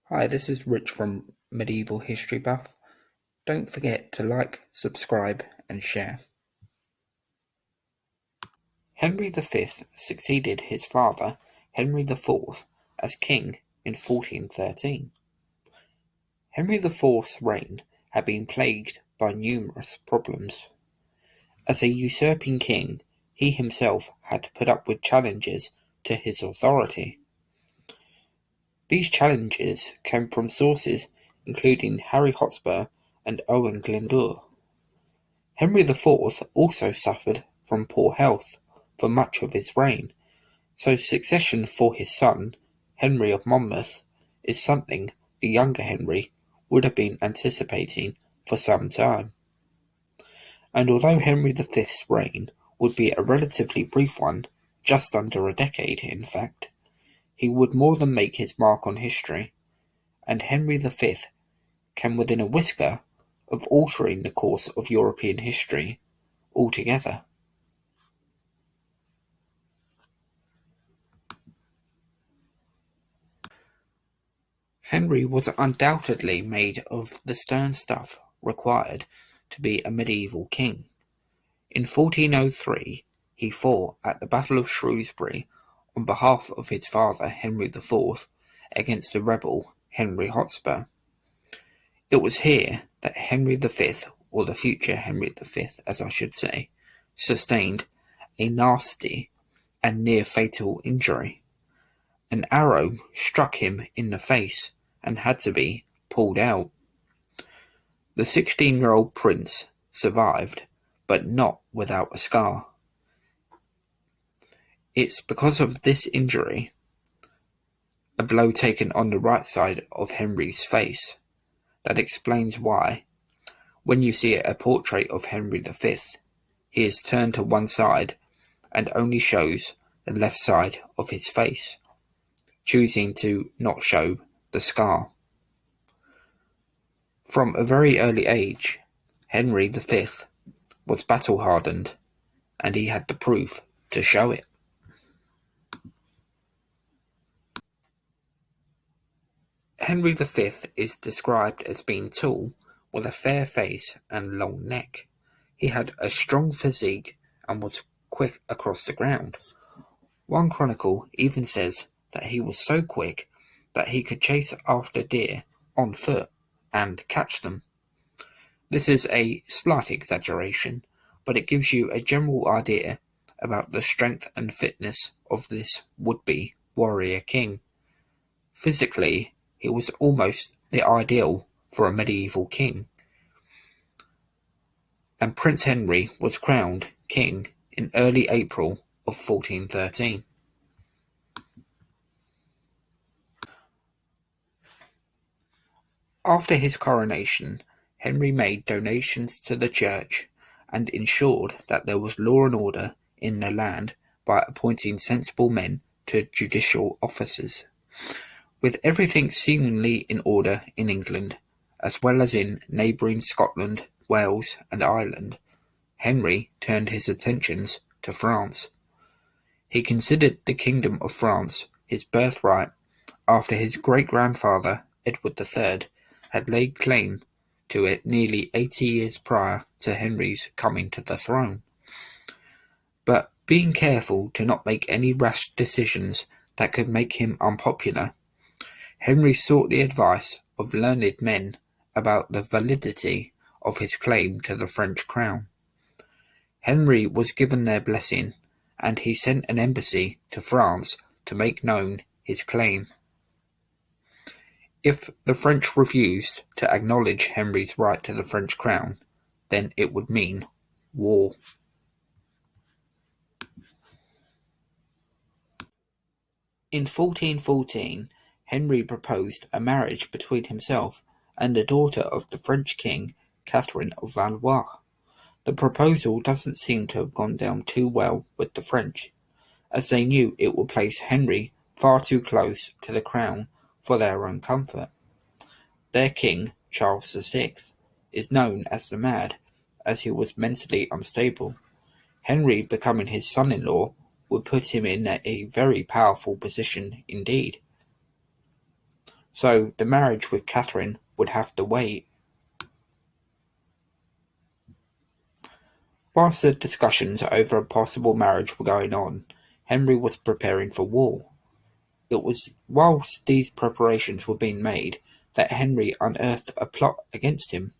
Hi, this is Rich from Medieval History Buff. Don't forget to like, subscribe, and share. Henry V succeeded his father, Henry IV, as king in 1413. Henry IV's reign had been plagued by numerous problems. As a usurping king, he himself had to put up with challenges to his authority. These challenges came from sources including Harry Hotspur and Owen Glendower. Henry IV also suffered from poor health for much of his reign, so succession for his son, Henry of Monmouth, is something the younger Henry would have been anticipating for some time. And although Henry V's reign would be a relatively brief one, just under a decade in fact, he would more than make his mark on history, and Henry V came within a whisker of altering the course of European history altogether. Henry was undoubtedly made of the stern stuff required to be a medieval king. In 1403 he fought at the Battle of Shrewsbury on behalf of his father Henry IV against the rebel Henry Hotspur. It was here that Henry V, or the future Henry V as I should say, sustained a nasty and near-fatal injury. An arrow struck him in the face and had to be pulled out. The 16-year-old prince survived, but not without a scar. It's because of this injury, a blow taken on the right side of Henry's face, that explains why, when you see a portrait of Henry V, he is turned to one side and only shows the left side of his face, choosing to not show the scar. From a very early age, Henry V was battle-hardened, and he had the proof to show it. Henry V is described as being tall, with a fair face and long neck. He had a strong physique and was quick across the ground. One chronicle even says that he was so quick that he could chase after deer on foot and catch them. This is a slight exaggeration, but it gives you a general idea about the strength and fitness of this would-be warrior king. Physically, he was almost the ideal for a medieval king, and Prince Henry was crowned king in early April of 1413. After his coronation, Henry made donations to the church and ensured that there was law and order in the land by appointing sensible men to judicial offices. With everything seemingly in order in England, as well as in neighbouring Scotland, Wales, and Ireland, Henry turned his attentions to France. He considered the Kingdom of France his birthright after his great-grandfather, Edward III, had laid claim to it nearly 80 years prior to Henry's coming to the throne. But being careful to not make any rash decisions that could make him unpopular, Henry sought the advice of learned men about the validity of his claim to the French crown. Henry was given their blessing, and he sent an embassy to France to make known his claim. If the French refused to acknowledge Henry's right to the French crown, then it would mean war. In 1414, Henry proposed a marriage between himself and the daughter of the French king, Catherine of Valois. The proposal doesn't seem to have gone down too well with the French, as they knew it would place Henry far too close to the crown for their own comfort. Their king, Charles VI, is known as the Mad, as he was mentally unstable. Henry becoming his son-in-law would put him in a very powerful position indeed. so the marriage with Catherine would have to wait. Whilst the discussions over a possible marriage were going on, Henry was preparing for war. It was whilst these preparations were being made that Henry unearthed a plot against him.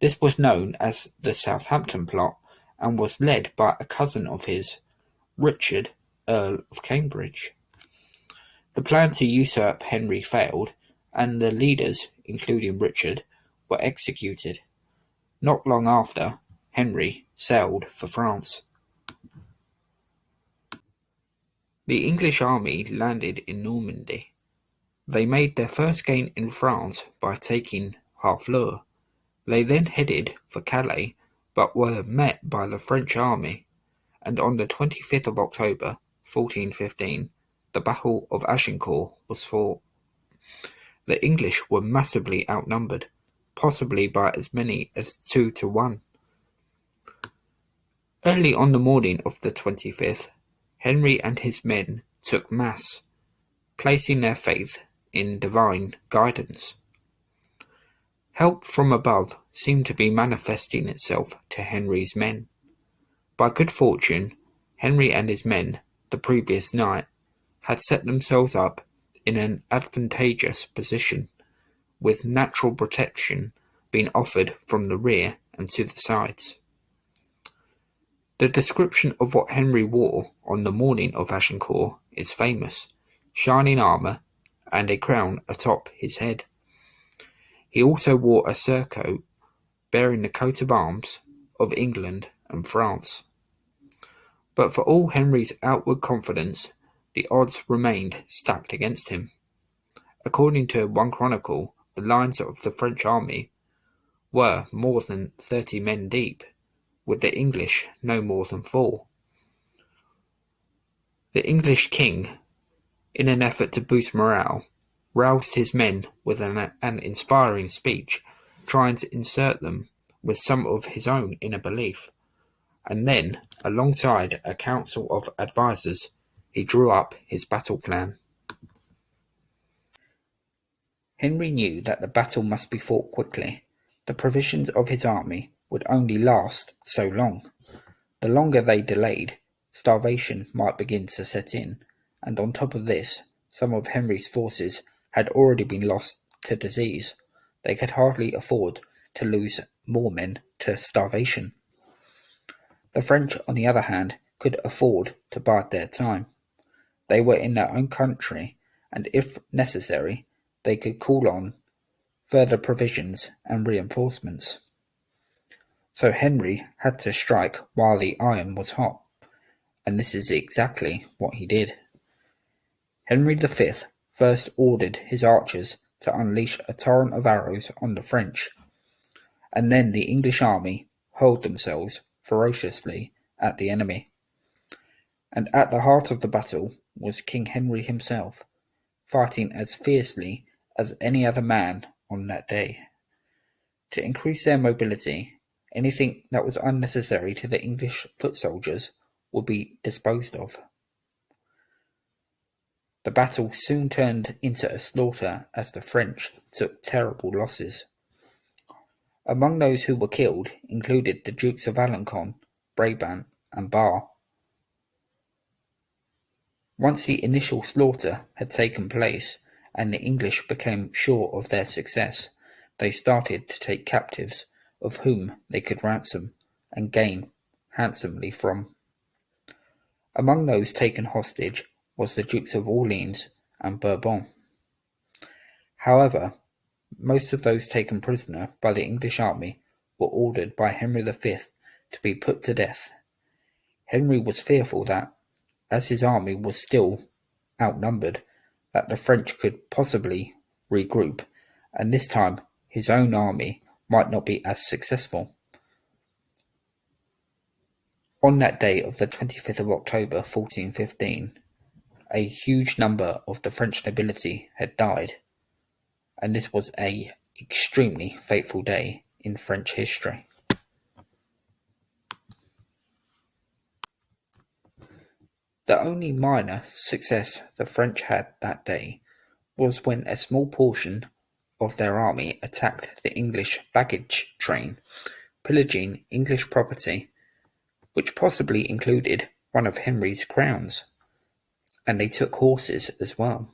This was known as the Southampton Plot and was led by a cousin of his, Richard, Earl of Cambridge. The plan to usurp Henry failed, and the leaders, including Richard, were executed. Not long after, Henry sailed for France. The English army landed in Normandy. They made their first gain in France by taking Harfleur. They then headed for Calais, but were met by the French army, and on the 25th of October, 1415, the Battle of Agincourt was fought. The English were massively outnumbered, possibly by as many as 2 to 1. Early on the morning of the 25th, Henry and his men took mass, placing their faith in divine guidance. Help from above seemed to be manifesting itself to Henry's men. By good fortune, Henry and his men, the previous night, had set themselves up in an advantageous position, with natural protection being offered from the rear and to the sides. The description of what Henry wore on the morning of Agincourt is famous: shining armour and a crown atop his head. He also wore a surcoat bearing the coat of arms of England and France. But for all Henry's outward confidence, the odds remained stacked against him. According to one chronicle, the lines of the French army were more than 30 men deep, with the English no more than 4. The English king, in an effort to boost morale, roused his men with an inspiring speech, trying to insert them with some of his own inner belief, and then, alongside a council of advisers, he drew up his battle plan. Henry knew that the battle must be fought quickly. The provisions of his army would only last so long. The longer they delayed, starvation might begin to set in, and on top of this, some of Henry's forces had already been lost to disease. They could hardly afford to lose more men to starvation. The French, on the other hand, could afford to bide their time. They were in their own country, and if necessary, they could call on further provisions and reinforcements. So Henry had to strike while the iron was hot, and this is exactly what he did. Henry V first ordered his archers to unleash a torrent of arrows on the French, and then the English army hurled themselves ferociously at the enemy. And at the heart of the battle was King Henry himself, fighting as fiercely as any other man on that day. To increase their mobility, anything that was unnecessary to the English foot soldiers would be disposed of. The battle soon turned into a slaughter as the French took terrible losses. Among those who were killed included the Dukes of Alençon, Brabant, and Bar. Once the initial slaughter had taken place and the English became sure of their success, they started to take captives of whom they could ransom and gain handsomely from. Among those taken hostage was the Dukes of Orleans and Bourbon. However, most of those taken prisoner by the English army were ordered by Henry V to be put to death. Henry was fearful that, as his army was still outnumbered, that the French could possibly regroup, and this time his own army might not be as successful. On that day of the 25th of October 1415, a huge number of the French nobility had died, and this was an extremely fateful day in French history. The only minor success the French had that day was when a small portion of their army attacked the English baggage train, pillaging English property, which possibly included one of Henry's crowns, and they took horses as well,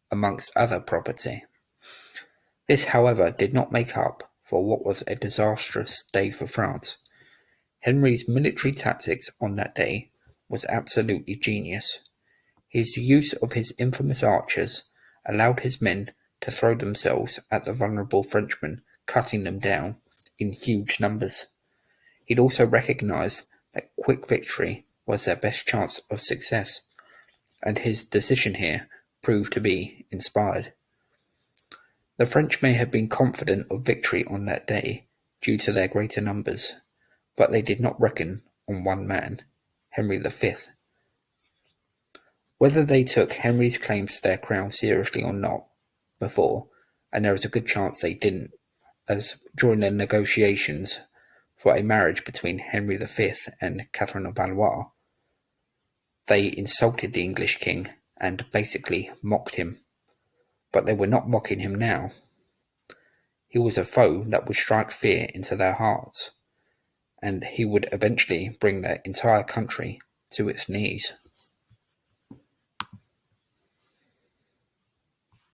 amongst other property. This, however, did not make up for what was a disastrous day for France. Henry's military tactics on that day was absolutely genius. His use of his infamous archers allowed his men to throw themselves at the vulnerable Frenchmen, cutting them down in huge numbers. He'd also recognized that quick victory was their best chance of success, and his decision here proved to be inspired. The French may have been confident of victory on that day due to their greater numbers, but they did not reckon on one man, Henry V. Whether they took Henry's claims to their crown seriously or not before, and there is a good chance they didn't, as during the negotiations for a marriage between Henry V and Catherine of Valois, they insulted the English king and basically mocked him. But they were not mocking him now. He was a foe that would strike fear into their hearts, and he would eventually bring their entire country to its knees.